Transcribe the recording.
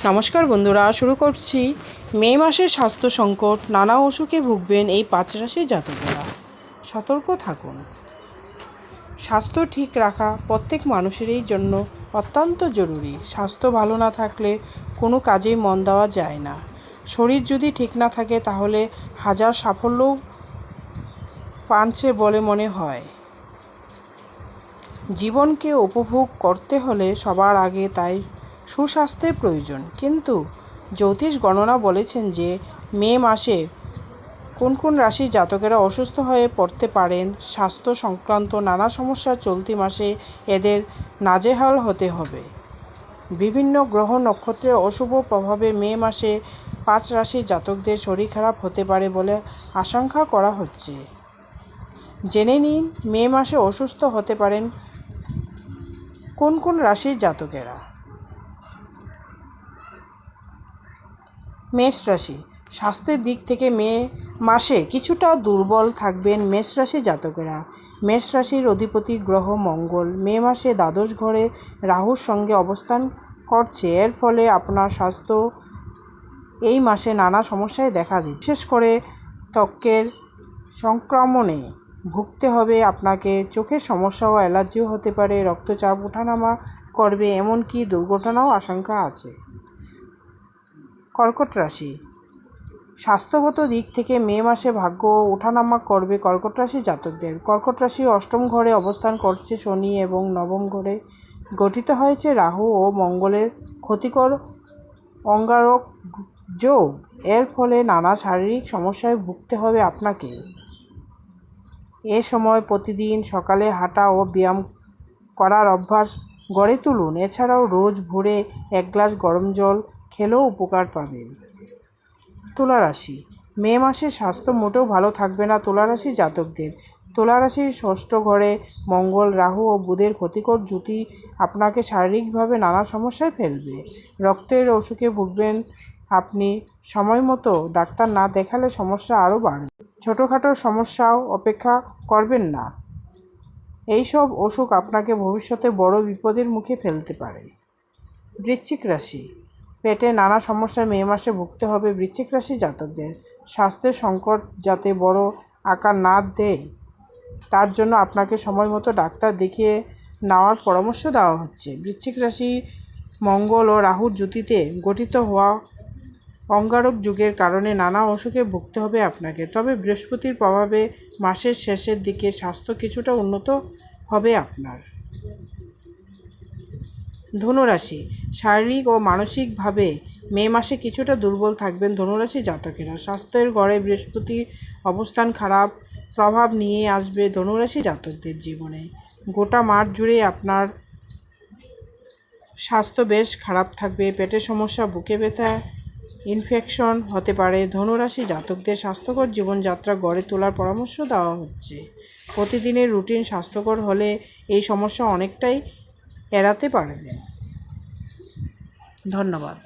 নমস্কার বন্ধুরা, শুরু করছি মে মাসের স্বাস্থ্য সংকট। নানা অসুখে ভুগবেন এই 5 রাশির জাতকেরা। সতর্ক থাকুন। স্বাস্থ্য ঠিক রাখা প্রত্যেক মানুষেরই জন্য অত্যন্ত জরুরি। স্বাস্থ্য ভালো না থাকলে কোনো কাজেই মন দেওয়া যায় না। শরীর যদি ঠিক না থাকে তাহলে হাজার সাফল্যও পাচ্ছে বলে মনে হয়। জীবনকে উপভোগ করতে হলে সবার আগে তাই সুস্বাস্থ্যের প্রয়োজন। কিন্তু জ্যোতিষ গণনা বলেছেন যে মে মাসে কোন কোন রাশির জাতকেরা অসুস্থ হয়ে পড়তে পারেন। স্বাস্থ্য সংক্রান্ত নানা সমস্যা চলতি মাসে এদের নাজেহাল হতে হবে। বিভিন্ন গ্রহ নক্ষত্রের অশুভ প্রভাবে মে মাসে 5 রাশির জাতকদের শরীর খারাপ হতে পারে বলে আশঙ্কা করা হচ্ছে। জেনে নিন মে মাসে অসুস্থ হতে পারেন কোন কোন রাশির জাতকেরা। মেষ রাশি। স্বাস্থ্যের দিক থেকে মে মাসে কিছুটা দুর্বল থাকবেন মেষ রাশির জাতকেরা। মেষ রাশির অধিপতি গ্রহ মঙ্গল মে মাসে দ্বাদশ ঘরে রাহুর সঙ্গে অবস্থান করছে। এর ফলে আপনার স্বাস্থ্য এই মাসে নানা সমস্যায় দেখা দিবে। বিশেষ করে ত্বকের সংক্রমণে ভুগতে হবে আপনাকে। চোখের সমস্যা ও অ্যালার্জিও হতে পারে। রক্তচাপ ওঠানামা করবে, এমনকি দুর্ঘটনাও আশঙ্কা আছে। কর্কট রাশি। স্বাস্থ্যগত দিক থেকে মে মাসে ভাগ্য ওঠানামা করবে কর্কট রাশি জাতকদের। কর্কট রাশি অষ্টম ঘরে অবস্থান করছে শনি এবং নবম ঘরে গঠিত হয়েছে রাহু ও মঙ্গলের ক্ষতিকর অঙ্গারক যোগ। এর ফলে নানা শারীরিক সমস্যায় ভুগতে হবে আপনাকে। এ সময় প্রতিদিন সকালে হাঁটা ও ব্যায়াম করার অভ্যাস গড়ে তুলুন। এছাড়াও রোজ ভোরে 1 গ্লাস গরম জল খেলেও উপকার পাবেন। তুলা রাশি। মে মাসে স্বাস্থ্য মোটেও ভালো থাকবে না তুলা রাশি জাতকদের। তুলা রাশির ষষ্ঠ ঘরে মঙ্গল, রাহু ও বুধের ক্ষতিকর জুতি আপনাকে শারীরিকভাবে নানা সমস্যায় ফেলবে। রক্তের অসুখে ভুগবেন আপনি। সময় মতো ডাক্তার না দেখালে সমস্যা আরও বাড়বে। ছোটোখাটো সমস্যাও অপেক্ষা করবেন না। এইসব অসুখ আপনাকে ভবিষ্যতে বড় বিপদের মুখে ফেলতে পারে। বৃশ্চিক রাশি। পেটে নানা সমস্যায় মে মাসে ভুগতে হবে বৃশ্চিক রাশি জাতকদের। স্বাস্থ্যের সংকট যাতে বড় আকার না দেয় তার জন্য আপনাকে সময় মতো ডাক্তার দেখিয়ে নেওয়ার পরামর্শ দেওয়া হচ্ছে। বৃশ্চিক রাশি মঙ্গল ও রাহুর জুতিতে গঠিত হওয়া অঙ্গারক যুগের কারণে নানা অসুখে ভুগতে হবে আপনাকে। তবে বৃহস্পতির প্রভাবে মাসের শেষের দিকে স্বাস্থ্য কিছুটা উন্নত হবে আপনার। ধনুরাশি। শারীরিক ও মানসিকভাবে মে মাসে কিছুটা দুর্বল থাকবেন ধনুরাশি জাতকেরা। স্বাস্থ্যের ঘরে বৃহস্পতির অবস্থান খারাপ প্রভাব নিয়ে আসবে ধনুরাশি জাতকদের জীবনে। গোটা মাস জুড়ে আপনার স্বাস্থ্য বেশ খারাপ থাকবে। পেটের সমস্যা, বুকে ব্যথা, ইনফেকশন হতে পারে। ধনুরাশি জাতকদের স্বাস্থ্যকর জীবনযাত্রা গড়ে তোলার পরামর্শ দেওয়া হচ্ছে। প্রতিদিনের রুটিন স্বাস্থ্যকর হলে এই সমস্যা অনেকটাই এড়াতে পারবেন। ধন্যবাদ।